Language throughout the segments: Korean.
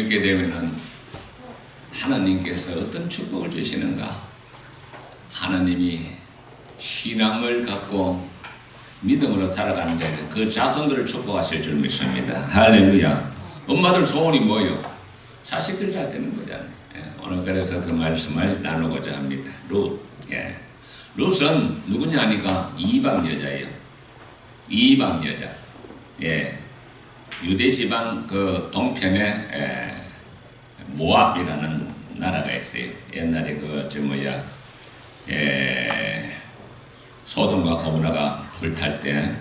믿게 되면은 하나님께서 어떤 축복을 주시는가? 하나님이 신앙을 갖고 믿음으로 살아가는 자들, 그 자손들을 축복하실 줄 믿습니다. 할렐루야. 엄마들 소원이 뭐예요? 자식들 잘 되는 거잖아요. 예, 오늘 그래서 그 말씀을 나누고자 합니다. 룻. 예. 룻은 누구냐 하니까 이방 여자예요. 이방 여자. 예. 유대 지방 그 동편에 모압이라는 나라가 있어요. 옛날에 소돔과 고모라가 불탈 때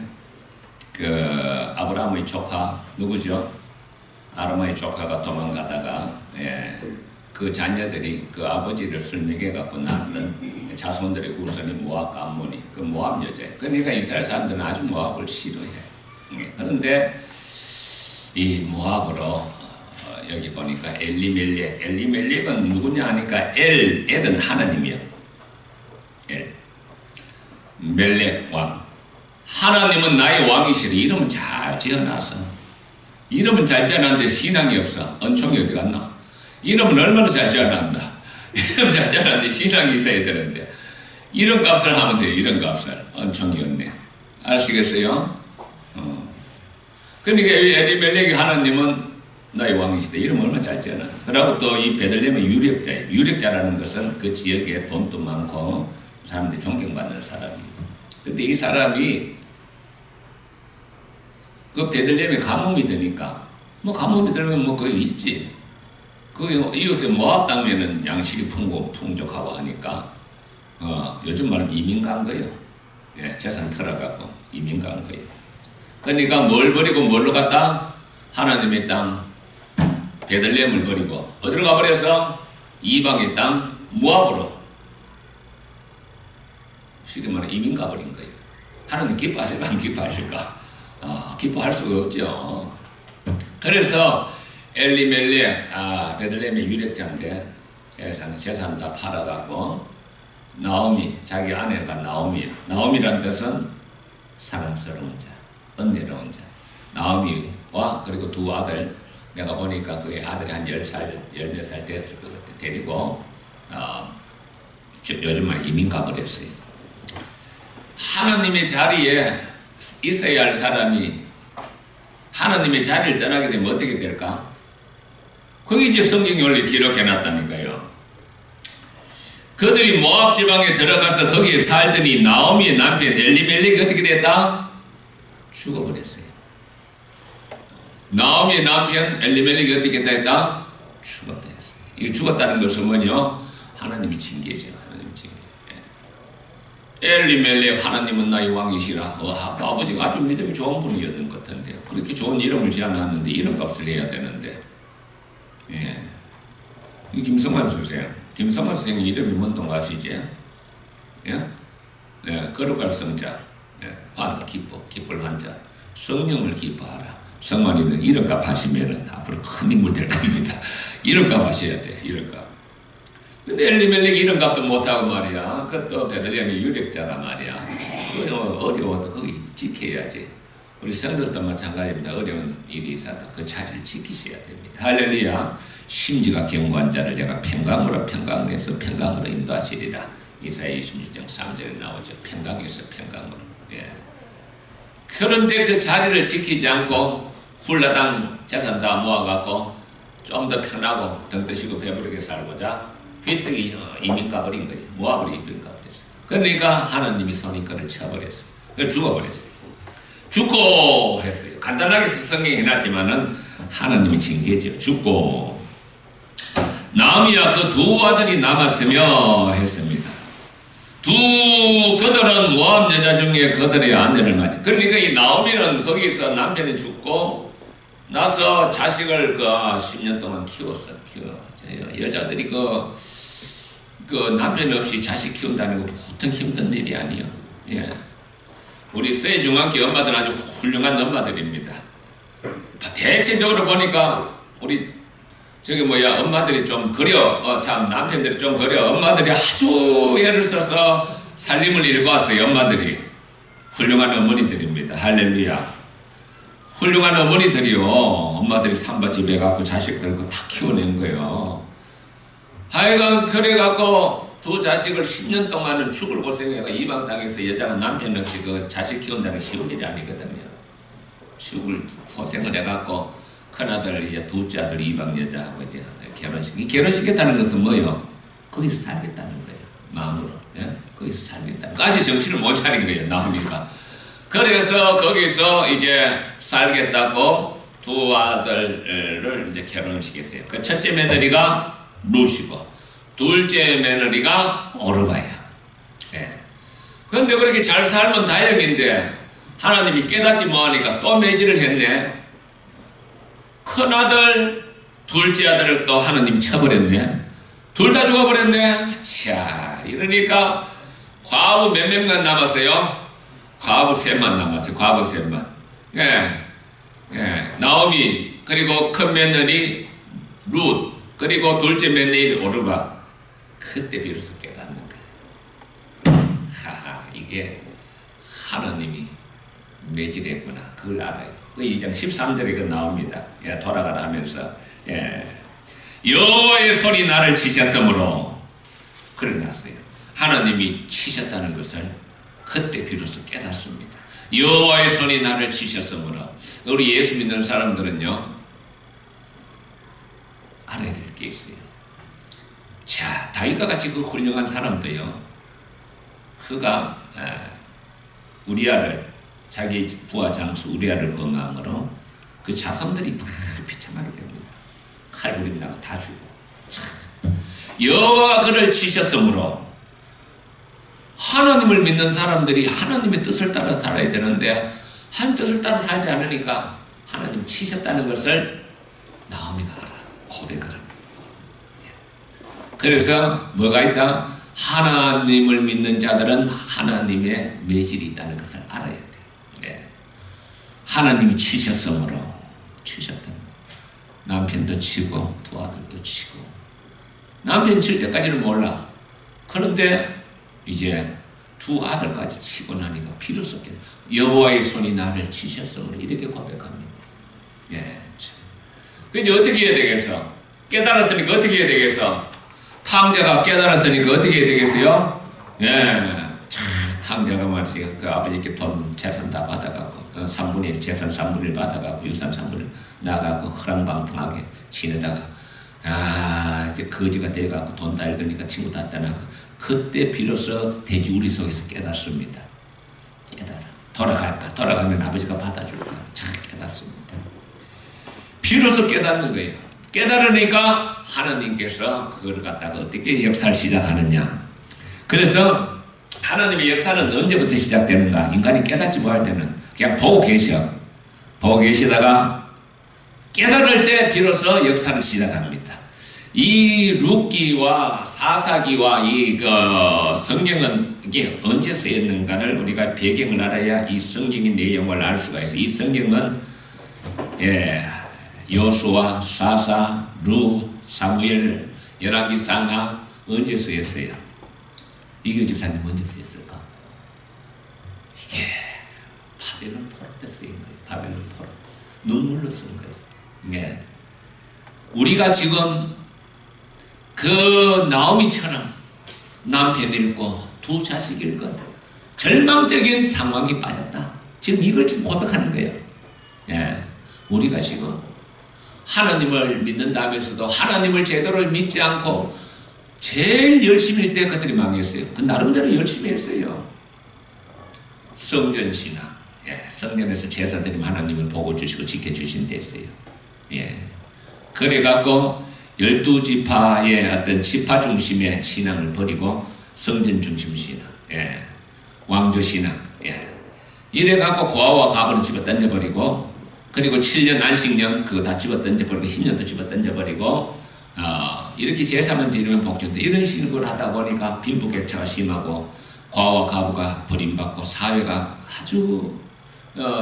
그 아브라함의 조카 누구죠? 아브라함의 조카가 도망가다가 그 자녀들이 그 아버지를 술 먹여 갖고 낳았던 자손들의 후손이 모압과 암몬이 그 모압 여자예요. 그러니까 이스라엘 사람들은 아주 모압을 싫어해. 그런데 이 모압으로 여기 보니까 엘리멜렉은 누구냐 하니까 엘은 하나님이야. 멜렉 왕. 하나님은 나의 왕이시래. 이름은 잘 지어놨어. 이름은 잘 지어놨는데 신앙이 없어. 은총이 어디 갔나? 이름은 얼마나 잘 지어놨나? 이름 잘 지어놨는데 신앙이 있어야 되는데 이름 값을 하면 돼요. 이름 값을. 은총이 없네. 아시겠어요? 그러니까 엘리멜렉이 하나님은 나의 왕이시다. 이름 얼마나 잘 지어놨나? 그리고 또 이 베들레헴의 유력자예요. 유력자라는 것은 그 지역에 돈도 많고 사람들이 존경받는 사람이에요. 근데 이 사람이 그 베들레헴에 가뭄이 드니까 뭐 가뭄이 들면 뭐 거의 있지. 그 이웃의 모압 땅에는 양식이 풍족하고 하니까 요즘 말하면 이민 간 거예요. 예, 재산 털어갖고 이민 간 거예요. 그러니까 뭘 버리고 뭘로 갔다? 하나님의 땅 베들레헴을 버리고 어디로 가버려서 이방의 땅 모압으로 쉽게 말해 이민 가버린 거예요. 하나님 기뻐하실까 안 기뻐하실까? 기뻐할 수가 없죠. 그래서 엘리멜렉 베들레헴의 유력자인데 재산 다 팔아갖고 나오미 자기 아내가 나오미예요. 나오미라는 뜻은 사랑스러운 자, 은혜로운 자. 나오미와 그리고 두 아들 내가 보니까 그의 아들이 한 10살, 10몇 됐을 것 같아. 데리고 요즘 말에 이민 가버렸어요. 하나님의 자리에 있어야 할 사람이 하나님의 자리를 떠나게 되면 어떻게 될까? 거기 이제 성경이 원래 기록해 놨다니까요. 그들이 모압 지방에 들어가서 거기에 살더니 나오미의 남편 엘리멜렉이 어떻게 됐다? 죽어버렸어요. 나오미의 남편 엘리멜렉이 어떻게 됐다? 죽었다 했어요. 이 죽었다는 것은 뭐냐? 하나님이 징계죠. 하나님이 징계. 엘리멜렉 하나님은 나의 왕이시라. 아버지가 아주 믿음이 좋은 분이었는 것 같은데요. 그렇게 좋은 이름을 지어놨는데 이름값을 내야 되는데. 예. 이 김성환 선생. 김성환 선생님 이름이 뭔 동 아시죠? 예? 예, 거룩할 성자. 예, 환, 기쁠 환자. 성령을 기뻐하라. 성만이는 이름값 하시면은 앞으로 큰 인물 될 겁니다. 이름값 하셔야 돼. 이름값. 근데 엘리멜렉이 이름값도 못하고 말이야. 그것도 베들레헴의 유력자다 말이야. 어려워도 거기 지켜야지. 우리 성도들도 마찬가지입니다. 어려운 일이 있어도 그 자리를 지키셔야 됩니다. 할렐루야. 심지가 견고한 자를 내가 평강으로 평강에서 평강으로 인도하시리라. 이사야 26장 3절에 나오죠. 평강에서 평강으로. 예. 그런데 그 자리를 지키지 않고 훌라당 재산 다 모아갖고 좀 더 편하고 등 뜨시고 배부르게 살고자 휘떡이 이민 가버린 거예요. 모압으로 이민 가버렸어요. 그러니까 하나님이 선입견을 쳐버렸어요. 그래서 죽어버렸어요. 죽고 했어요. 간단하게 성경에 해놨지만은 하나님이 징계죠. 죽고 나오미와 그 두 아들이 남았으며 했습니다. 그들은 모압 여자 중에 그들의 아내를 맞아. 그러니까 이 나오미는 거기서 남편이 죽고 나서 자식을 10년 동안 키웠어요. 여자들이 그 남편 없이 자식 키운다는 거 보통 힘든 일이 아니에요. 예. 우리 서해중학교 엄마들은 아주 훌륭한 엄마들입니다. 대체적으로 보니까 우리 엄마들이 좀 그려. 참 남편들이 좀 그려. 엄마들이 아주 애를 써서 살림을 일궈왔어요. 엄마들이 훌륭한 어머니들입니다. 할렐루야. 훌륭한 어머니들이요, 엄마들이 산바집에 갖고 자식들 다 키워낸 거예요. 하여간 그래갖고 두 자식을 10년 동안은 죽을 고생해가 이방 땅에서 여자가 남편 없이 그 자식 키운다는 게 쉬운 일이 아니거든요. 죽을 고생을 해갖고 큰아들 이제 둘째 아들 이방 여자하고 이제 결혼시켰다는 것은 뭐예요? 거기서 살겠다는 거예요. 마음으로. 예? 거기서 살겠다. 아직 정신을 못 차린 거예요, 나오니까. 그래서 거기서 이제 살겠다고 두 아들을 이제 결혼을 시켰어요. 그 첫째 며느리가 루시고, 둘째 며느리가 오르바야. 예. 그런데 그렇게 잘 살면 다행인데, 하나님이 깨닫지 못하니까 또 매질을 했네. 큰아들, 둘째 아들을 또 하나님 쳐버렸네. 둘 다 죽어버렸네. 자, 이러니까 과부 몇 명만 남았어요? 과부 셋만 남았어요. 과부 셋만. 예. 예. 나오미, 그리고 큰 며느리 룻, 그리고 둘째 며느리 오르바. 그때 비로소 깨닫는 거예요. 하하, 이게 하나님이 매질했구나. 그걸 알아요. 그 2장 13절에 그 나옵니다. 예, 돌아가라 하면서, 예. 여호와의 손이 나를 치셨으므로 그래 놨어요. 하나님이 치셨다는 것을 그때 비로소 깨닫습니다. 여호와의 손이 나를 치셨으므로. 우리 예수 믿는 사람들은요, 알아야 될 게 있어요. 자, 다윗과 같이 그 훌륭한 사람도요, 그가 우리아를, 자기 부하 장수 우리아를 범함으로 그 자손들이 다 비참하게 됩니다. 칼부림 나고 다 죽고. 여호와가 그를 치셨으므로, 하나님을 믿는 사람들이 하나님의 뜻을 따라 살아야 되는데 한 뜻을 따라 살지 않으니까 하나님 치셨다는 것을 나오미가 알아. 고백을 합니다. 그래서 뭐가 있다? 하나님을 믿는 자들은 하나님의 매질이 있다는 것을 알아야 돼. 네. 하나님이 치셨으므로, 치셨다는 거. 남편도 치고 두 아들도 치고. 남편 칠 때까지는 몰라. 그런데 이제 두 아들까지 치고 나니까 비로소 여호와의 손이 나를 치셨으므로 이렇게 고백합니다. 예. 이제 어떻게 해야 되겠어? 깨달았으니까 어떻게 해야 되겠어? 탕자가 깨달았으니까 어떻게 해야 되겠어요? 예. 탕자가 말이지, 그 아버지께 돈, 재산 다 받아갖고, 3분의 1, 재산 3분의 1 받아갖고, 유산 3분의 1 나가고, 허랑방탕하게 지내다가, 이제 거지가 돼갖고 돈 다 읽으니까 친구 다 떠나고, 그때 비로소 돼지우리 속에서 깨닫습니다. 깨달아. 돌아갈까? 돌아가면 아버지가 받아줄까? 참 깨닫습니다. 비로소 깨닫는 거예요. 깨달으니까 하나님께서 그걸 갖다가 어떻게 역사를 시작하느냐. 그래서 하나님의 역사는 언제부터 시작되는가? 인간이 깨닫지 못할 때는 그냥 보고 계셔. 보고 계시다가 깨달을 때 비로소 역사를 시작합니다. 이 룻기와 사사기와 성경은 이게 언제 쓰였는가를 우리가 배경을 알아야 이 성경의 내용을 알 수가 있어요. 이 성경은 여호수아, 사사, 룻, 사무엘, 열왕기, 상하 언제 쓰였어요? 이경 집사님 언제 쓰였을까? 이게 바벨론 포로 때 쓰인 거예요. 바벨론 포로 때 눈물로 쓴 거예요. 예. 우리가 지금 그 나오미처럼 남편 잃고 두 자식 잃고 절망적인 상황이 빠졌다. 지금 이걸 지금 고백하는 거예요. 예. 우리가 지금 하나님을 믿는다면서도 하나님을 제대로 믿지 않고 제일 열심히 할 때 그들이 망했어요. 그 나름대로 열심히 했어요. 성전신앙. 예. 성전에서 제사 드리면 하나님을 보고 주시고 지켜주신 데 있어요. 예. 그래갖고 12지파의 어떤 지파 중심의 신앙을 버리고 성전 중심 신앙, 예. 왕조 신앙, 예. 이래갖고 고아와 가부는 집어 던져버리고, 그리고 7년 안식년 그거 다 집어 던져버리고, 흰년도 집어 던져버리고, 이렇게 제사만 지르면 복전도 이런 식으로 하다 보니까 빈부격차가 심하고 고아와 가부가 버림받고 사회가 아주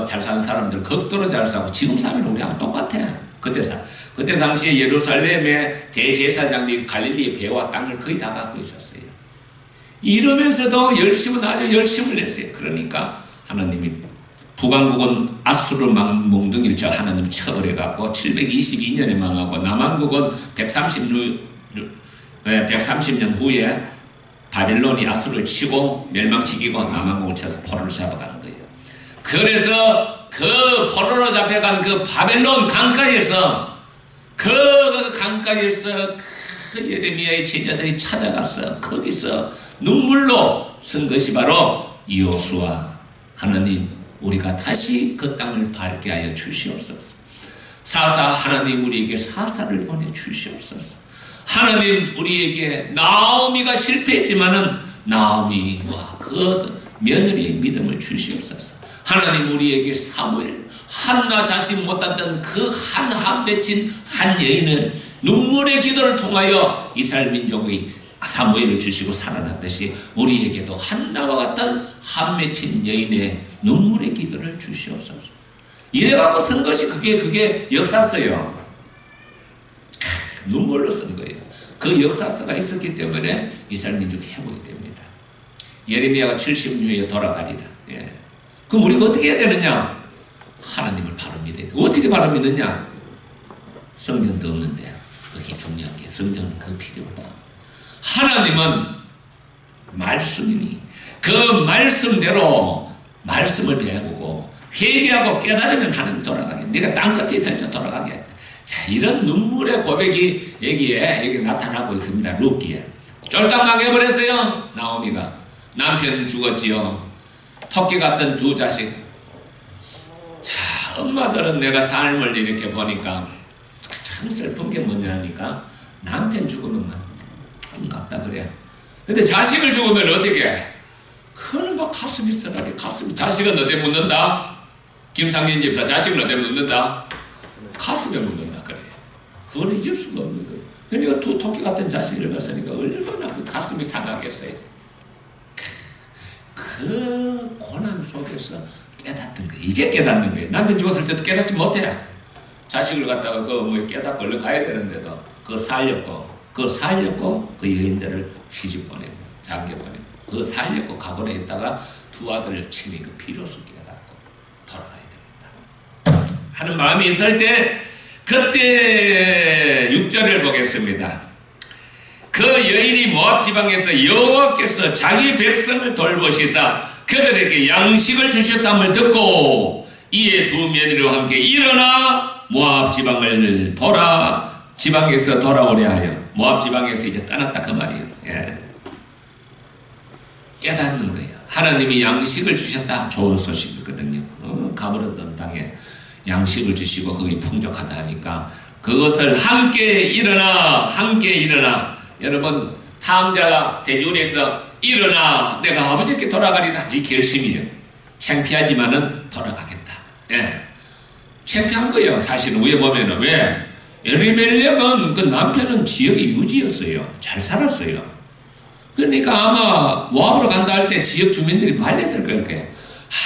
잘 사는 사람들 극도로 잘 사고, 지금 사회는 우리하고 똑같아. 그때 당시에 예루살렘의 대제사장들이 갈릴리의 배와 땅을 거의 다 갖고 있었어요. 이러면서도 열심은 아주 열심을 냈어요. 그러니까 하나님이 북왕국은 아수르 몽둥이를 저 하나님 처벌해갖고 722년에 망하고 남왕국은 130년 후에 바빌론이 아수르를 치고 멸망시키고 남왕국을 쳐서 포로로 잡아가는 거예요. 그래서 그 포로로 잡혀간 그 바벨론 강가에서 그 예레미야의 제자들이 찾아갔어. 거기서 눈물로 쓴 것이 바로 여호수아, 하나님 우리가 다시 그 땅을 밟게 하여 주시옵소서. 하나님 우리에게 사사를 보내 주시옵소서. 하나님 우리에게 나오미가 실패했지만은 나오미와 그 며느리의 믿음을 주시옵소서. 하나님 우리에게 사무엘, 한나 자신 못했던 그 한 맺힌 한 여인은 눈물의 기도를 통하여 이스라엘 민족의 사무엘을 주시고 살아났듯이 우리에게도 한나와 같은 한 맺힌 여인의 눈물의 기도를 주시옵소서. 이래갖고 쓴 것이 그게 역사서요. 눈물로 쓴 거예요. 그 역사서가 있었기 때문에 이스라엘 민족이 회복이 됩니다. 예레미야가 70년에 돌아가리라. 예. 그럼 우리가 어떻게 해야 되느냐? 하나님을 바로 믿어야 돼. 어떻게 바로 믿느냐? 성경도 없는데 그게 중요한 게 성경은 그 필요 없다. 하나님은 말씀이니 그 말씀대로 말씀을 배우고 회개하고 깨달으면 하나님 돌아가게. 네가 땅끝에 있을지 돌아가게. 자, 이런 눈물의 고백이 여기 나타나고 있습니다. 룻기에. 쫄딱 망해버렸어요. 나오미가. 남편 죽었지요. 토끼 같은 두 자식. 자, 엄마들은 내가 삶을 이렇게 보니까 참 슬픈 게 뭐냐니까 남편 죽으면 안갑다 그래. 근데 자식을 죽으면 어떻게 해? 그건 뭐 가슴이 쓰라리. 자식은 어디에 묻는다? 김상진 집사 자식은 어디에 묻는다? 가슴에 묻는다 그래. 그건 잊을 수가 없는 거예요. 그러니까 두 토끼 같은 자식을 봤으니까 얼마나 그 가슴이 상하겠어요. 그 고난 속에서 깨닫던 거예요. 이제 깨닫는 거예요. 남편 죽었을 때도 깨닫지 못해. 자식을 갖다가 깨닫고 얼른 가야 되는데도 그거 살렸고 그 여인들을 시집 보내고 장계 보내고 그거 살렸고 가보내 있다가 두 아들을 치니 그 비로소 깨닫고 돌아가야 되겠다 하는 마음이 있을 때 그때 6절을 보겠습니다. 그 여인이 모압 지방에서 여호와께서 자기 백성을 돌보시사 그들에게 양식을 주셨다함을 듣고 이에 두 며느리와 함께 일어나 모압 지방에서 돌아오려 하여 모압 지방에서 이제 떠났다 그 말이에요. 예. 깨닫는 거예요. 하나님이 양식을 주셨다. 좋은 소식이거든요. 가버렸던 땅에 양식을 주시고 거기 풍족하다 하니까 그것을 함께 일어나 여러분 탐자가 대전에서 일어나 내가 아버지께 돌아가리라 이 결심이에요. 창피하지만은 돌아가겠다. 예. 창피한 거예요. 사실은 위에 보면은 왜? 엘리멜렉은 그 남편은 지역의 유지였어요. 잘 살았어요. 그러니까 아마 모압으로 간다 할 때 지역 주민들이 말렸을 거예요.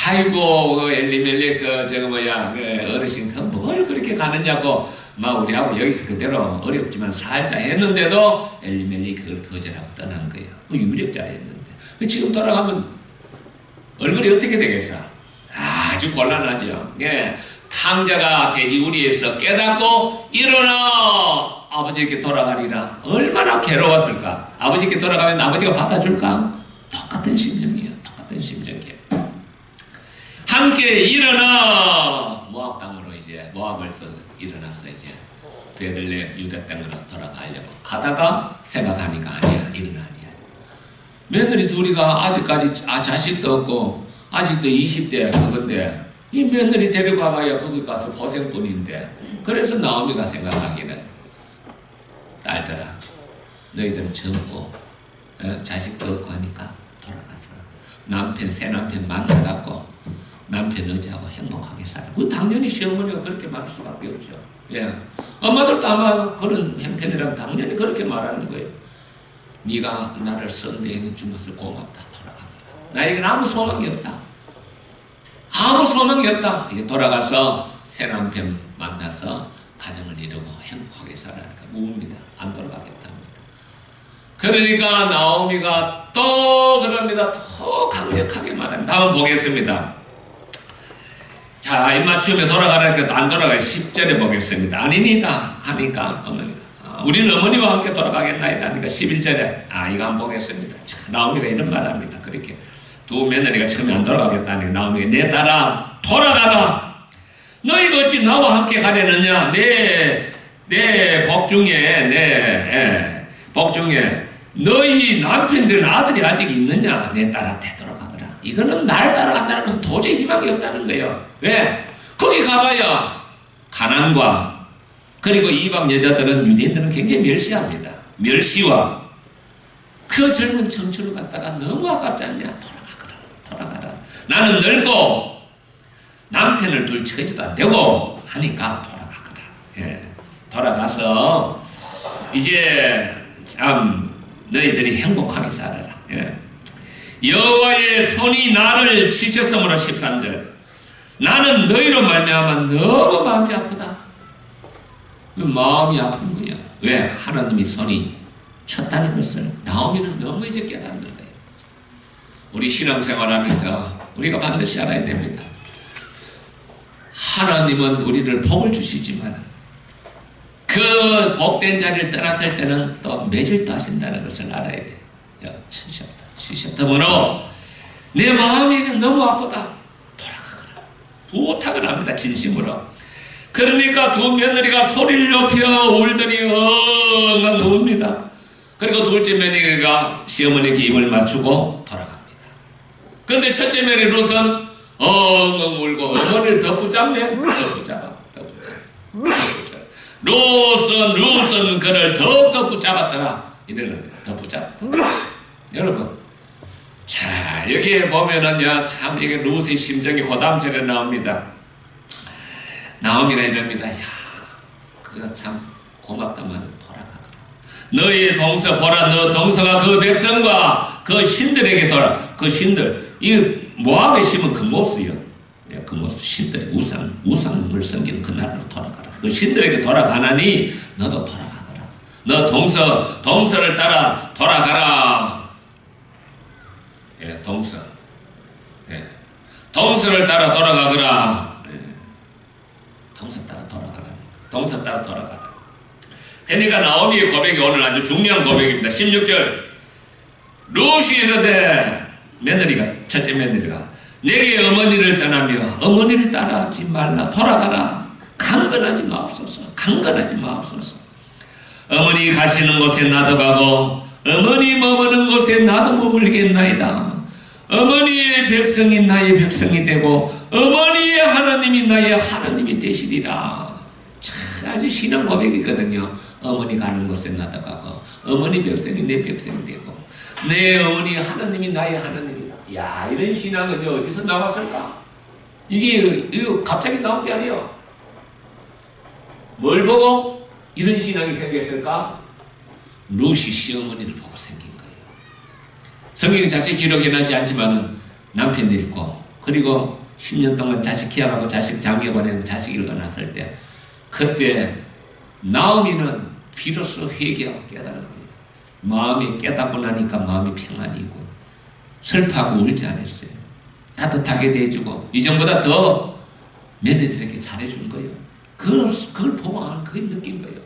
아이고 그 엘리멜렉 그 어르신 그 뭘 그렇게 가느냐고 막 우리하고 여기서 그대로 어렵지만 살자 했는데도 엘리멜렉이 그걸 거절하고 떠난 거예요. 그 유력자였는데 지금 돌아가면 얼굴이 어떻게 되겠어? 아주 곤란하죠. 예. 탕자가 돼지우리에서 깨닫고 일어나 아버지께 돌아가리라. 얼마나 괴로웠을까. 아버지께 돌아가면 아버지가 받아줄까? 똑같은 심정이에요. 똑같은 심정이에요. 함께 일어나 모압 땅으로 이제 모압에서 일어나서 이제 베들레헴 유대 땅으로 돌아가려고 가다가 생각하니까 아니야. 이건 아니야. 며느리 둘이가 아직까지 자식도 없고 아직도 20대 그건데 이 며느리 데리고 와봐야 거기 가서 고생뿐인데 그래서 나오미가 생각하기는 딸들아 너희들은 젊고 자식도 없고 하니까 돌아가서 새 남편 만나갖고 남편 의지하고 행복하게 살아. 그 당연히 시어머니가 그렇게 말할 수밖에 없죠. 예. 엄마들도 아마 그런 형편이라면 당연히 그렇게 말하는 거예요. 네가 나를 선대해 준 것을 고맙다. 돌아가라. 나에게는 아무 소망이 없다. 아무 소망이 없다. 이제 돌아가서 새 남편 만나서 가정을 이루고 행복하게 살아니까 우웁니다. 안 돌아가겠다 합니다. 그러니까 나오미가 또 그럽니다. 더 강력하게 말합니다. 한번 보겠습니다. 자, 입맞춤에 돌아가라니까 안 돌아가요. 10절에 보겠습니다. 아닙니다 하니까 어머니가 우리는 어머니와 함께 돌아가겠나이다 하니까 11절에 이거 한번 보겠습니다. 자, 나오미가 이런 말 합니다. 그렇게 두 며느리가 처음에 안 돌아가겠다 하니까 나오미가 내 딸아 돌아가라. 너희가 어찌 나와 함께 가려느냐. 내 복 중에 너희 남편들은 아들이 아직 있느냐. 내 딸아 되돌아가거라. 이거는 나를 따라간다는 것은 도저히 희망이 없다는 거예요. 왜? 거기 가봐야 가난과 그리고 이방 여자들은 유대인들은 굉장히 멸시합니다. 멸시와 그 젊은 청춘을 갖다가 너무 아깝지 않냐. 돌아가라. 나는 늙고 남편을 둘 처지도 안 되고 하니까 돌아가거라. 예. 돌아가서 이제 참 너희들이 행복하게 살아라. 예. 여호와의 손이 나를 치셨으므로 13절 나는 너희로 말미암아 너무 마음이 아프다. 마음이 아픈 거야. 왜? 하나님이 손이 쳤다는 것을 나오미는 너무 이제 깨닫는 거예요. 우리 신앙생활하면서 우리가 반드시 알아야 됩니다. 하나님은 우리를 복을 주시지만 그 복된 자리를 떠났을 때는 또 매질도 하신다는 것을 알아야 돼. 치셨다므로 내 마음이 너무 아프다. 돌아가거라. 부탁을 합니다. 진심으로. 그러니까 두 며느리가 소리를 높여 울더니 엉엉 웁니다. 그리고 둘째 며느리가 시어머니에게 입을 맞추고 돌아갑니다. 그런데 첫째 며느리 룻은 엉엉 울고 어머니를 더 붙잡네. 더 붙잡아. 룻은 그를 더욱더 붙잡았더라. 이러는 거예요. 더 붙잡았다. 여러분, 자 여기에 보면은요 참 이게 룻의 심정이 고담절에 나옵니다. 나오미가 이럽니다. 야, 그거 참 고맙다만 돌아가거라. 너희 동서 보라. 너 동서가 그 백성과 그 신들에게 돌아. 그 신들 이 모압의 신은 금모스요. 금모스 신들이 우상을 섬기는 그 나라로 돌아가라. 그 신들에게 돌아가나니 너도 돌아가거라. 너 동서를 따라 돌아가라. 예, 동서. 예, 동서를 따라 돌아가거라. 동서 따라 돌아가라. 그러니까 나오미의 고백이 오늘 아주 중요한 고백입니다. 16절 룻이 이르되 며느리가 첫째 며느리가 내게 어머니를 떠나며 어머니를 따라하지 말라. 돌아가라. 강건하지 마옵소서. 어머니 가시는 곳에 나도 가고 어머니 머무는 곳에 나도 머물겠나이다. 어머니의 백성이 나의 백성이 되고 어머니의 하나님이 나의 하나님이 되시리라. 참 아주 신앙 고백이거든요. 어머니 가는 곳에 나도 가고 어머니 백성이 내 백성이 되고 내 어머니 하나님이 나의 하나님이다. 야, 이런 신앙은 어디서 나왔을까? 이게 갑자기 나온 게 아니에요. 뭘 보고 이런 신앙이 생겼을까? 룻이 시어머니를 보고 생긴 거예요. 성경에 자세히 기록해나지 않지만은 남편이 있고 그리고 10년 동안 자식 키워가고 자식 장려관에서 자식 일어났을 때 그때 나오미는 비로소 회개하고 깨달은 거예요. 마음이 깨닫고 나니까 마음이 평안이고 슬퍼하고 울지 않았어요. 따뜻하게 대해주고 이전보다 더 며느리들에게 잘해준 거예요. 그걸 보고 그걸 느낀 거예요.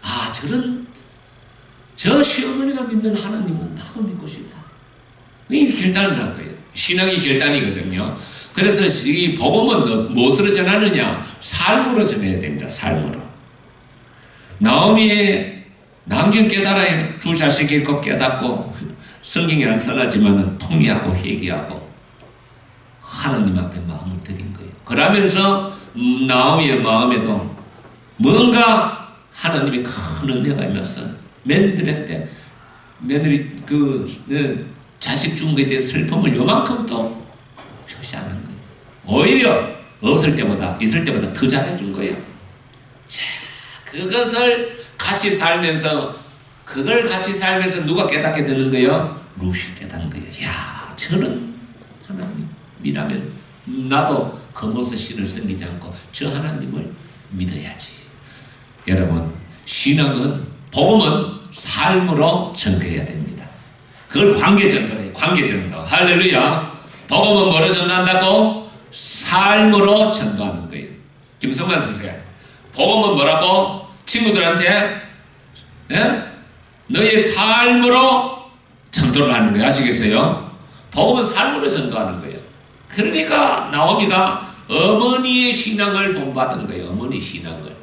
아, 저 시어머니가 믿는 하나님은 나도 믿고 싶다. 이 결단을 한 거예요. 신앙이 결단이거든요. 그래서 이 복음은 무엇으로 전하느냐? 삶으로 전해야 됩니다. 삶으로. 나오미의 남긴 깨달아요. 두 자식 잃고 깨닫고 성경이 안 써나지만 통회하고 회개하고 하나님 앞에 마음을 드린 거예요. 그러면서 나오미의 마음에도 뭔가 하나님의 큰 은혜가 있면서 며느리들한테 며느리 자식 준 것에 대해 슬픔을 요만큼 또 표시하는 거예요. 오히려 없을 때보다 있을 때보다 더 잘해준 거예요. 자, 그것을 같이 살면서 누가 깨닫게 되는 거예요? 룻이 깨닫는 거예요. 야, 저는 하나님이라면 나도 검어서 신을 섬기지 않고 저 하나님을 믿어야지. 여러분, 신앙은 복음은 삶으로 전개해야 됩니다. 그걸 관계전도래요. 관계전도. 할렐루야. 복음은 뭐로 전한다고? 삶으로 전도하는 거예요. 김성만 선생, 복음은 뭐라고? 친구들한테 너의 삶으로 전도를 하는 거예요. 아시겠어요? 복음은 삶으로 전도하는 거예요. 그러니까 나오미가 어머니의 신앙을 본받은 거예요. 어머니 신앙을.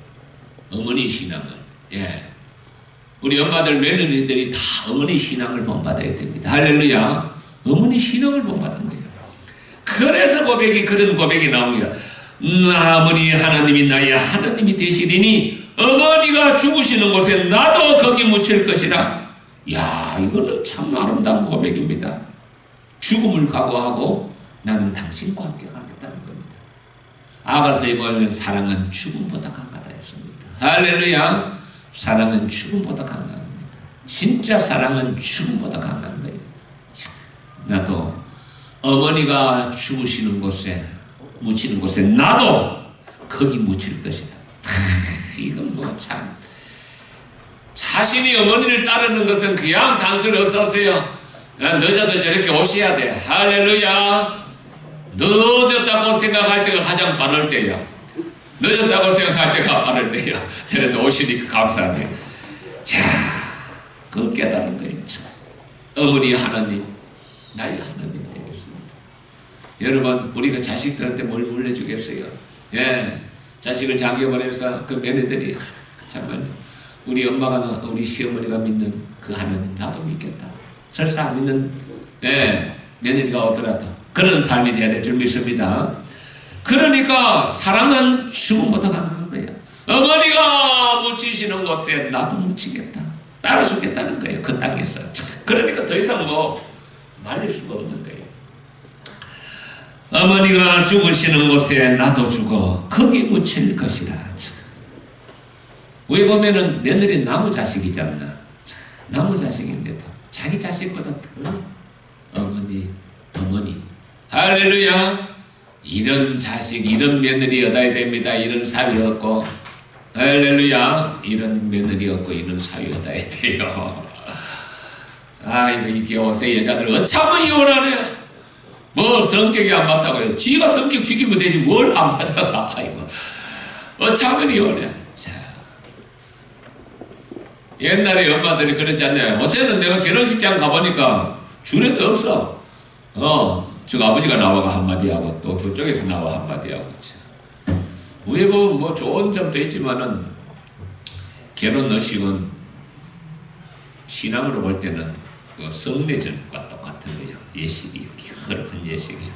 예. 우리 엄마들, 며느리들이 다 어머니 신앙을 본받아야 됩니다. 할렐루야. 어머니 신앙을 본받은 거예요. 그래서 그런 고백이 나옵니다. 어머니 하나님이 나의 하나님이 되시리니 어머니가 죽으시는 곳에 나도 거기 묻힐 것이라. 야, 이거는 참 아름다운 고백입니다. 죽음을 각오하고 나는 당신과 함께 가겠다는 겁니다. 아가서에 보면 사랑은 죽음보다 강하다 했습니다. 할렐루야. 사랑은 죽음보다 강합니다. 진짜 사랑은 죽음보다 강한 거예요. 나도 어머니가 죽으시는 곳에 묻히는 곳에 나도 거기 묻힐 것이다. 이건 뭐 참, 자신이 어머니를 따르는 것은 그냥 단순히 어서오세요, 늦어도 저렇게 오셔야 돼. 할렐루야. 늦었다고 생각할 때가 가장 빠를 때야. 늦었다고 생각할 때가 빠를 때야. 저래도 오시니까 감사하네. 자, 그걸 깨달은 거예요. 어머니 하나님, 나의 하나님 되겠습니다. 여러분, 우리가 자식들한테 뭘 물려주겠어요? 예, 자식을 장겨버려서 그 며느리들이 정말 우리 엄마가, 우리 시어머니가 믿는 그 하나님 나도 믿겠다. 설사 안 믿는 며느리가 오더라도 그런 삶이 돼야 될 줄 믿습니다. 그러니까 사랑은 죽음보다 강한 거예요. 어머니가 묻히시는 곳에 나도 묻히겠다. 따라 죽겠다는 거예요. 그 땅에서. 그러니까 더 이상 뭐 말릴 수가 없는 거예요. 어머니가 죽으시는 곳에 나도 죽어 거기 묻힐 것이라. 왜 보면은 며느리 나무 자식이지 않나. 나무 자식인데도 자기 자식보다 더 어머니. 할렐루야. 이런 자식, 이런 며느리 얻어야 됩니다. 이런 사위 얻고, 할렐루야. 이런 며느리 얻고 이런 사위 얻어야 돼요. 아이고, 이게 요새 여자들 어차피 이혼하네. 뭐 성격이 안 맞다고 해요. 지가 성격 죽이면 되지 뭘 안 맞아가. 아이고, 어차피 이혼해. 자, 옛날에 엄마들이 그러지 않나요? 요새는 내가 결혼식장 가보니까 줄에도 없어. 저 아버지가 나와가 한마디 하고 또 그쪽에서 나와 한마디 하고. 왜 뭐 좋은 점도 있지만은 결혼 의식은 신앙으로 볼 때는 그 성례전과 똑같은 거예요. 예식이 허락한 예식이에요.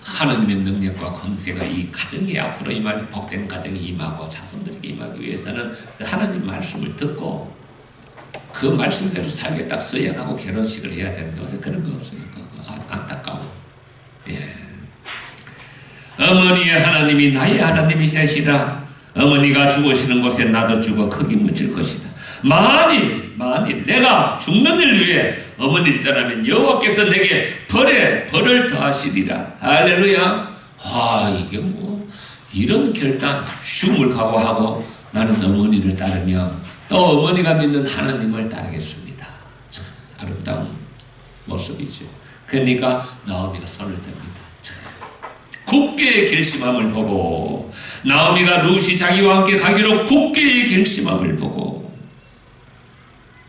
하나님의 능력과 권세가 이 가정에 앞으로 임할 복된 가정이 임하고 자손들에게 임하기 위해서는 그 하나님 말씀을 듣고 그 말씀대로 살게 딱 서약하고 결혼식을 해야 되는데 요새 그런 거 없으니까 안타까워. 예. 어머니의 하나님이 나의 하나님이 되시라. 어머니가 죽으시는 곳에 나도 죽어 거기 묻힐 것이다. 만일 내가 죽는 일 위해 어머니를 떠나면 여호와께서 내게 벌을 더하시리라. 할렐루야. 이게 뭐 이런 결단, 죽음을 각오하고 나는 어머니를 따르며 또 어머니가 믿는 하나님을 따르겠습니다. 참 아름다운 모습이죠. 그러니까 나오미가 손을 듭니다. 굳게 결심함을 보고, 나오미가 룻이 자기와 함께 가기로 굳게 결심함을 보고,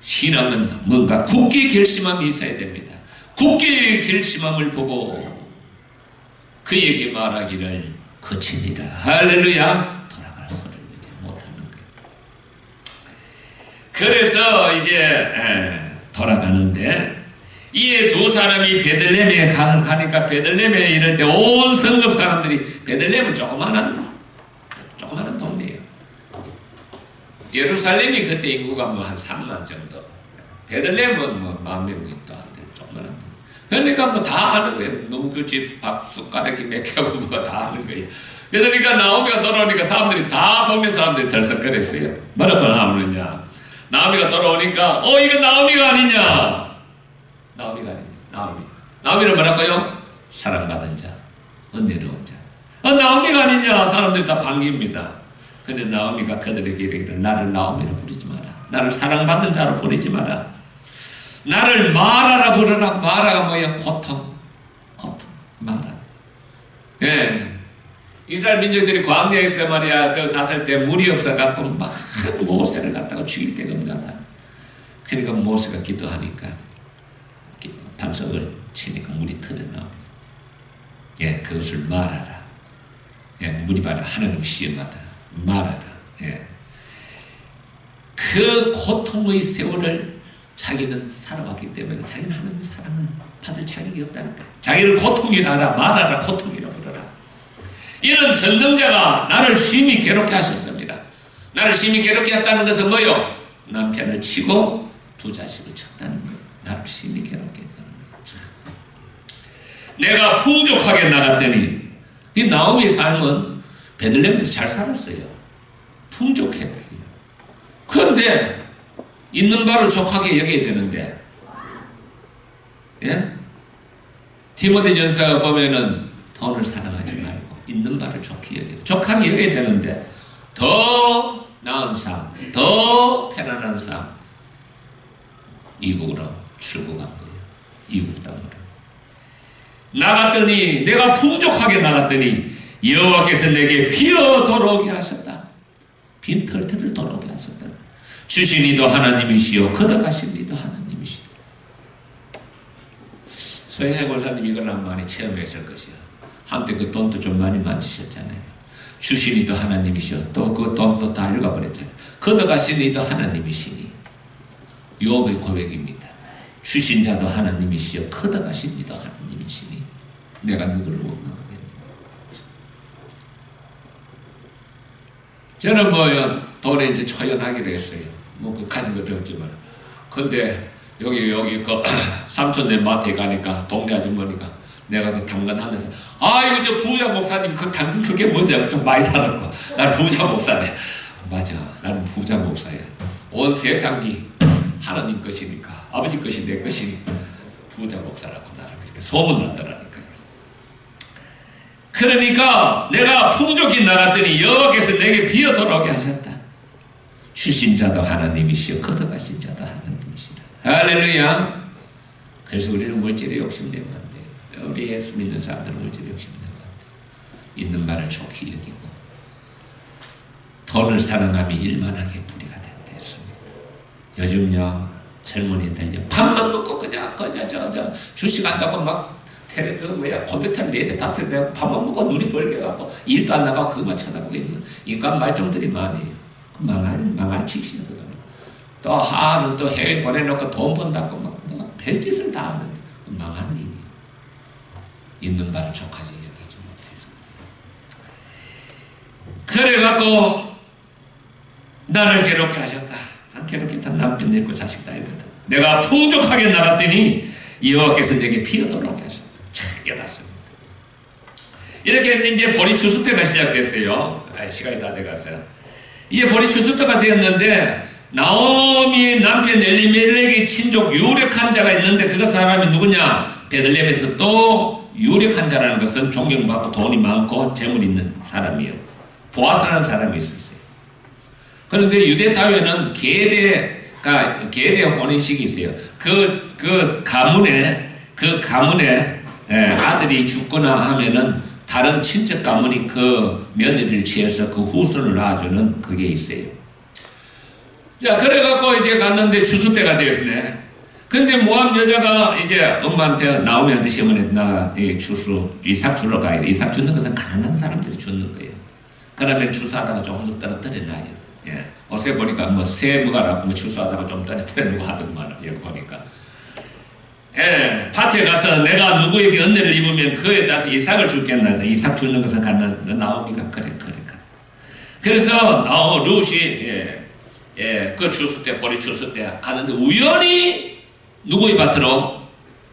신앙은 뭔가 굳게 결심함이 있어야 됩니다. 굳게 결심함을 보고 그에게 말하기를 거치니라. 할렐루야. 돌아갈 소리를 이제 못하는 거예요. 그래서 이제 돌아가는데 이 두 사람이 베들레헴에 가니까 베들레헴에 이럴 때 온 성읍 사람들이, 베들레헴은 조그마한 동네예요. 예루살렘이 그때 인구가 뭐 한 3만 정도, 베들레헴은 뭐 10,000명 있다. 조그마한 동네. 그러니까 뭐 다 하는 거예요. 농주집 밥 숟가락이 몇 개고 뭐 다 하는 거예요. 그러니까 나오미가 돌아오니까 사람들이 다 동네 사람들이 덜썩거렸어요. 뭐라고 나오느냐. 나오미가 돌아오니까 이거 나오미가 아니냐. 나오미가 아니냐. 나오미는 뭐랄까요? 사랑받은 자, 은혜로운 자. 나오미가 아니냐. 사람들이 다 반깁니다. 근데 나오미가 그들에게 이르기를 나를 나오미로 부르지 마라. 나를 사랑받은 자로 부르지 마라. 나를 마라라 부르라. 마라가 뭐야? 고통. 마라. 예. 이스라엘 민족들이 광야에서 말이야 그 갔을 때 물이 없어갖고 막 모세를 갖다가 죽일 데가 없는 사람. 그러니까 모세가 기도하니까 반석을 치니까 물이 터져나오면서 예, 그것을 말하라. 예, 물이 바로 하나님 시험하다. 말하라. 예. 그 고통의 세월을 자기는 살아왔기 때문에 자기는 하나님의 사랑을 받을 자격이 없다니까. 자기를 고통이라 하라. 말하라. 고통이라 부르라. 이런 전능자가 나를 심히 괴롭게 하셨습니다. 나를 심히 괴롭게 했다는 것은 뭐요? 남편을 치고 두 자식을 쳤다는 거예요. 나를 심히 괴롭게 했다는 거예요. 내가 풍족하게 나갔더니 이 나오미의 삶은 베들레헴에서 잘 살았어요. 풍족했어요. 그런데 있는 바를 족하게 여겨야 되는데, 예? 디모데전서 보면은 돈을 사랑하지 말고 있는 바를 좋게 여겨야 돼. 족하게 여겨야 되는데 더 나은 삶, 더 편안한 삶, 이국으로 출국한 거예요. 이국 땅으로 나갔더니 내가 풍족하게 나갔더니 여호와께서 내게 비어 돌아오게 하셨다. 빈털터를 돌아오게 하셨다. 주신 이도 하나님이시오 걷어가신 이도 하나님이시오. 소영해 권사님 이걸 많이 체험했을 것이야. 한때 그 돈도 좀 많이 만지셨잖아요. 주신 이도 하나님이시오. 또 그 돈도 다 읽어버렸잖아요. 걷어가신 이도 하나님이시니. 욥의 고백입니다. 주신 자도 하나님이시오 걷어가신 이도 하나님이시니 내가 누구를 원망하겠느냐. 저는 뭐 돈에 이제 초연하기로 했어요. 뭐 가진 것도 없지만. 근데 여기 그 삼촌네 마트에 가니까 동네 아주머니가 내가 그 당근하면서 이거 저 부자 목사님 그 당근 그게 뭔지 좀 많이 사놓고 나는 부자 목사네. 맞아, 나는 부자 목사야. 온 세상이 하나님 것이니까 아버지 것이 내 것이니까 부자 목사라고 나를 그렇게 소문났더라니까요. 그러니까 내가 풍족히 나갔더니 여호와께서 내게 비어 돌아오게 하셨다. 주신 자도 하나님이시여 걷어가신 자도 하나님이시라. 할렐루야. 그래서 우리는 물질에 욕심내면 안 돼요. 우리 예수 믿는 사람들은 물질에 욕심내면 안 돼요. 있는 말을 좋게 여기고 돈을 사랑함이 일만하게 뿌리가 된다 했습니다. 요즘요 젊은이들 밥만 먹고 그저 주식 한다고 막 컴퓨터를 4대 5대 밥만 먹고 눈이 벌게가고 일도 안 나가고 그것만 쳐다보고 있는 인간 말종들이 많아요. 망할 짓이야 그거는. 또 하루 또 해외 보내놓고 돈 번다고 막 별짓을 다 하는데 망한 일이에요. 있는 바를 족하지 여기지 못해서. 그래갖고 나를 괴롭게 하셨다. 괴롭게 한 남편 늙고 자식 다 있거든. 내가 풍족하게 나갔더니 여호와께서 내게 비어 돌아오게 하셨다. 참 깨닫습니다. 이렇게 이제 본이 추수 때가 시작됐어요. 시간이 다 돼갔어요. 이제 본이 추수 때가 되었는데 나오미의 남편 엘리멜렉의 친족 유력한 자가 있는데 그 사람이 누구냐? 베들레헴에서 또 유력한 자라는 것은 존경받고 돈이 많고 재물 있는 사람이에요. 보아스라는 사람이 있었어요. 그런데 유대 사회는 계대 혼인식이 있어요. 그 가문에 아들이 죽거나 하면은 다른 친척 가문이 그 며느리를 취해서 그 후손을 낳아주는 그게 있어요. 자, 그래갖고 이제 갔는데 추수 때가 되었네. 근데 모함 여자가 이제 엄마한테 나오미한테 시어머니 나 추수 이삭 주러 가야 돼. 이삭 주는 것은 가난한 사람들이 주는 거예요. 그러면 추수하다가 조금씩 떨어뜨려놔요. 예. 어제 보니까 뭐 새무가라고 추수하다가 좀 떨어뜨리고 하더구만. 여기 보니까. 예, 밭에 가서 내가 누구에게 은혜를 입으면 그에 따라서 이삭을 주겠나. 이삭 주는 것은 가난 나오미가 그래. 그래서 룻이 그 추수 때 보리 추수 때 가는데 우연히 누구의 밭으로?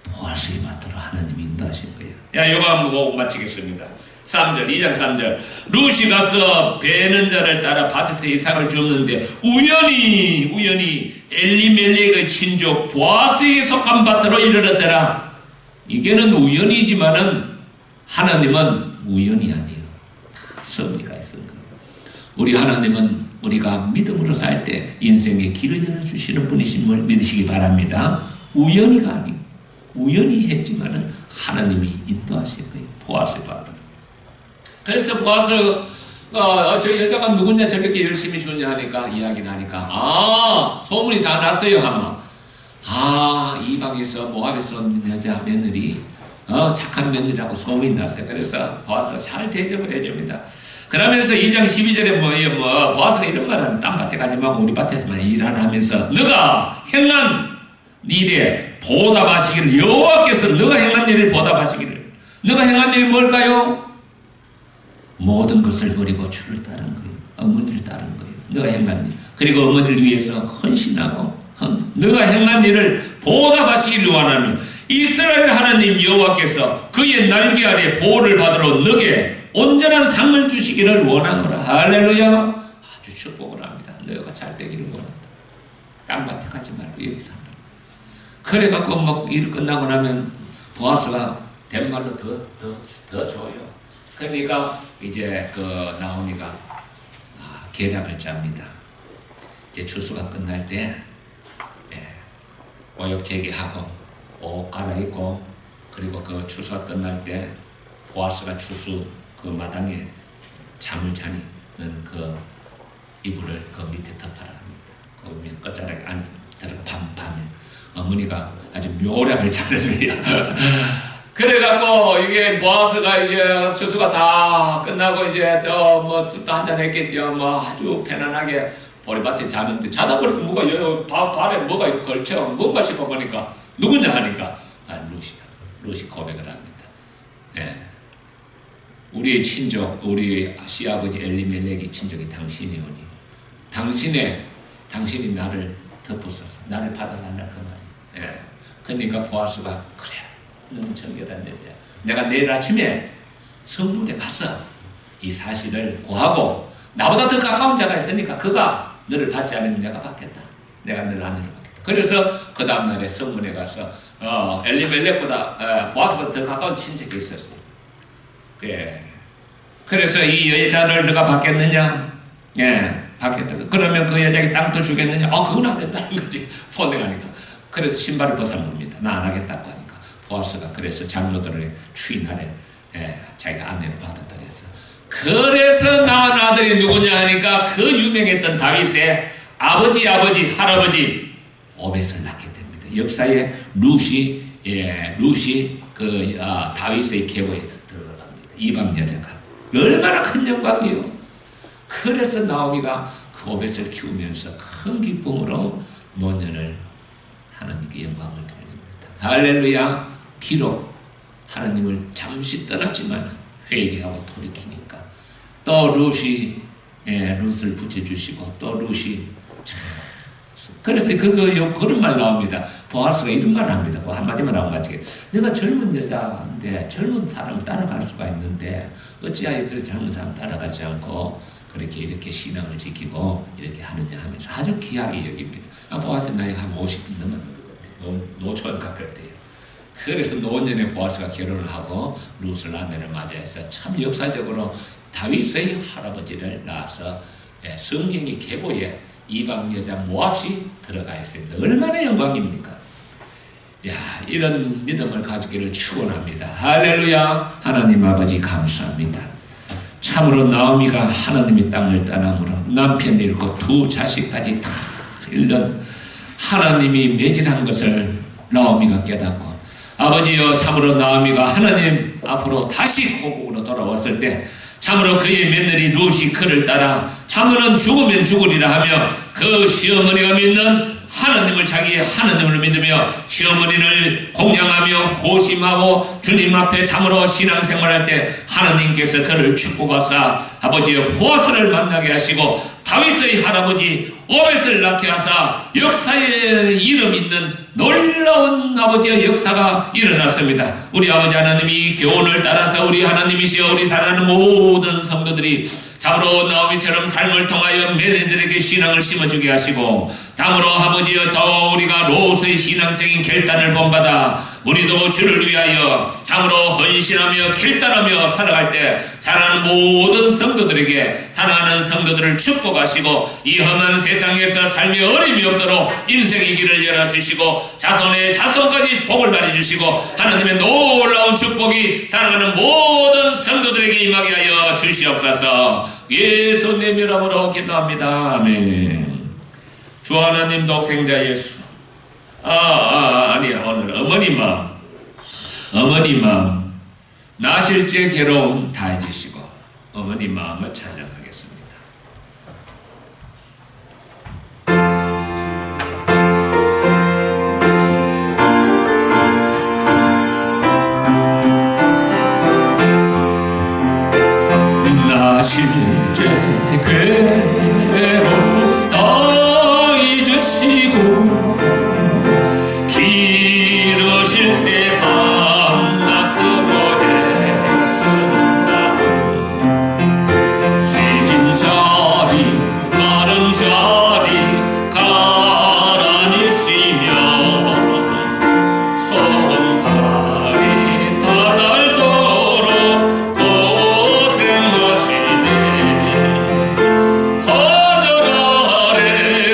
보아스의 밭으로 하나님이 인도하신 거예요. 야, 요거 한번 보고 마치겠습니다. 3절, 2장 3절. 룻이 가서 베는 자를 따라 밭에서 이삭을 줍는데 우연히 엘리멜렉의 친족 보아스에게 속한 밭으로 이르렀더라. 이게는 우연이지만은 하나님은 우연이 아니에요. 섭리가 있는 거예요. 우리 하나님은 우리가 믿음으로 살 때 인생의 길을 열어주시는 분이심을 믿으시기 바랍니다. 우연히가 아니고 우연히 했지만은 하나님이 인도하실 거예요. 보아스의 밭으로. 그래서 보아서 저 여자가 누구냐 저렇게 열심히 주냐 하니까 이야기를 하니까 소문이 다 났어요 하면 이방에서 모압에서 온 여자 며느리 착한 며느리라고 소문이 났어요. 그래서 보아스가 잘 대접을 해줍니다. 그러면서 2장 12절에 보아스가 이런 말하는 딴 밭에 가지 말고 우리 밭에서만 일하라 하면서 너가 행한 일에 보답하시기를 여호와께서 너가 행한 일을 보답하시기를. 너가 행한 일이 뭘까요? 모든 것을 버리고 주를 따른 거예요. 어머니를 따른 거예요. 너가 행한 일. 그리고 어머니를 위해서 헌신하고 너가 행한 일을 보답하시기를 원하며 이스라엘 하나님 여호와께서 그의 날개 아래 보호를 받으러 너에게 온전한 상을 주시기를 원하노라. 할렐루야. 아주 축복을 합니다. 너가 잘 되기를 원한다. 딴밭에 가지 말고 여기서 하라. 그래갖고 일 끝나고 나면 보아스가 된 말로 더 줘요. 그러니까 이제 나오미가 계략을 짭니다. 이제 추수가 끝날 때 오역 제기하고 옷 갈아입고 그리고 추수가 끝날 때 보아스가 추수 마당에 잠을 자니 이불을 밑에 덮어라 합니다. 밑 끝자락에 들어가 밤에 어머니가 아주 묘략을 잘해줘요. 그래갖고 이게 보아스가 이제 추수가 다 끝나고 이제 술도 한잔 했겠죠. 아주 편안하게 보리밭에 자는데 자다 보니까 뭐가 발에 뭐가 걸쳐 뭔가 싶어 보니까 누구냐 하니까 루시 고백을 합니다. 우리의 친족, 우리 시아버지 엘리멜렉이 친족이 당신이오니 당신이 나를 덮으소서, 나를 받아달라 그 말이에요. 그러니까 보아스가 그래 너무 정결한 여자야. 내가 내일 아침에 성문에 가서 이 사실을 고하고 나보다 더 가까운 자가 있으니까 그가 너를 받지 않으면 내가 받겠다. 내가 너를 아내로 받겠다. 그래서 그 다음날에 성문에 가서 엘리멜렉보다 보아스보다 더 가까운 친척이 있었어요. 그래서 이 여자를 너가 받겠느냐? 받겠다. 그러면 그 여자에게 땅도 주겠느냐? 그건 안 된다는 거지. 손해가니까. 그래서 신발을 벗어납니다. 나 안 하겠다고 하니까. 보아스가 그래서 장로들을 추인하래 자기가 아내로 받아들였어. 그래서 낳은 아들이 누구냐 하니까 그 유명했던 다윗의 할아버지 오벳을 낳게 됩니다. 역사에 루시 다윗의 계보에 들어갑니다. 이방 여자가 얼마나 큰 영광이요. 그래서 나오미가 그 오벳을 키우면서 큰 기쁨으로 노년을 하나님께 영광을 돌립니다. 할렐루야. 비록 하나님을 잠시 떠났지만 회개하고 돌이키니까 또 룻을 붙여주시고 또 룻이 그래서 그런 말 나옵니다. 보아스가 이런 말을 합니다. 한마디만 하고 마치게. 내가 젊은 여자인데 젊은 사람을 따라갈 수가 있는데 어찌하여 그렇게 젊은 사람 따라가지 않고 이렇게 신앙을 지키고 이렇게 하느냐 하면서 아주 귀하게 여깁니다. 보아스 나이가 한 50분 넘었는 것 같아요. 노천 가깝대요. 그래서 노년에 보아스가 결혼을 하고 룻을 아내를 맞이해서 참 역사적으로 다윗의 할아버지를 낳아서 성경의 계보에 이방 여자 모압이 들어가 있습니다. 얼마나 영광입니까? 이런 믿음을 가지기를 축원합니다. 할렐루야. 하나님 아버지 감사합니다. 참으로 나오미가 하나님의 땅을 떠남으로 남편 잃고 두 자식까지 다 잃는 하나님이 매진한 것을 나오미가 깨닫고 아버지여 참으로 나오미가 하나님 앞으로 다시 고국으로 돌아왔을 때 참으로 그의 며느리 룻이 그를 따라 참으로는 죽으면 죽으리라 하며 그 시어머니가 믿는 하나님을 자기의 하나님을 믿으며 시어머니를 공양하며 호심하고 주님 앞에 참으로 신앙생활할 때 하나님께서 그를 축복하사 아버지의 보아스를 만나게 하시고 다윗의 할아버지 오벳을 낳게 하사 역사에 이름 있는 놀라운 아버지의 역사가 일어났습니다. 우리 아버지 하나님이 교훈을 따라서 우리 하나님이시여 우리 사랑하는 모든 성도들이 참으로 나오미처럼 삶을 통하여 매너들에게 신앙을 심어주게 하시고 다음으로 아버지여 더 우리가 롯의 신앙적인 결단을 본받아 우리도 주를 위하여 참으로 헌신하며 결단하며 살아갈 때 사랑하는 모든 성도들에게 사랑하는 성도들을 축복하시고 이 험한 세상에서 삶의 어림이 없도록 인생의 길을 열어주시고 자손의 자손까지 복을 말해주시고 하나님의 놀라운 축복이 사랑하는 모든 성도들에게 임하게 하여 주시옵소서. 예수 내미름으로 기도합니다. 아멘. 주 하나님 독생자 예수. 아니야. 오늘 어머니 마음 나실제 괴로움 다 잊으시고 어머니 마음을 찬양하겠습니다. 나실제 괴로움 다 잊으시고 기르실 때 밤낮으로 애쓰는다. 쉰 자리 마른 자리 가라니시며 손발이 다닳도록 고생하시네. 하늘 아래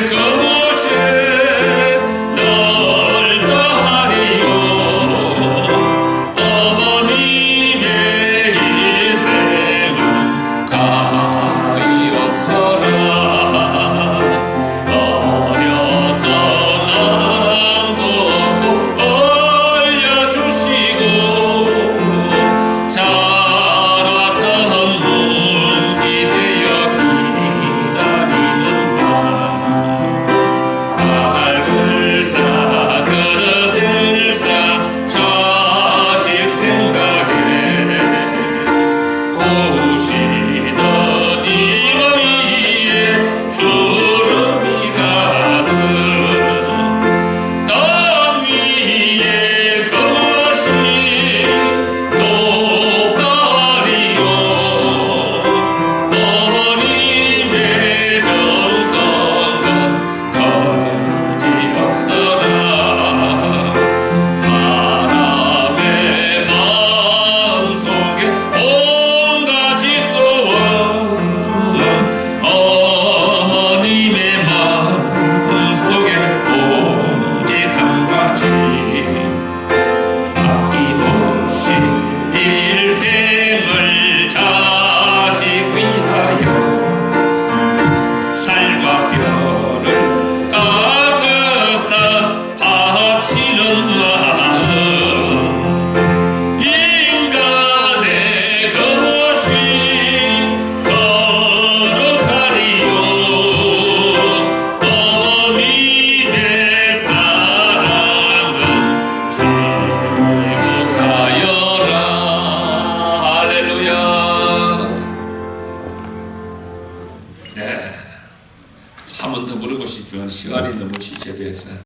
그곳에 넓다 하리요. 어머님의 일생은 가히 없어라. 어려서 남고 올려주시고 자라서 문이 되어 기다리는다. 알글사 그릇들사 자식 생각에 고시던 이마 위에 주름이 가득 땅 위에 그것이 높다 하리요. 어머님의 정성과 거두지 없어라. 사람의 마음속에 온 가지 소원 어머님의 마음속에 오직 한 가지 아낌없이 일생을 자식 위하여 살과 뼈를 깎아서 바치는 마음 인간의 그것이 거룩하리요. 어머님의 사랑은 지목하여라. 할렐루야. 네, 한 번 더 부르고 싶지만 시간이 너무 지체돼서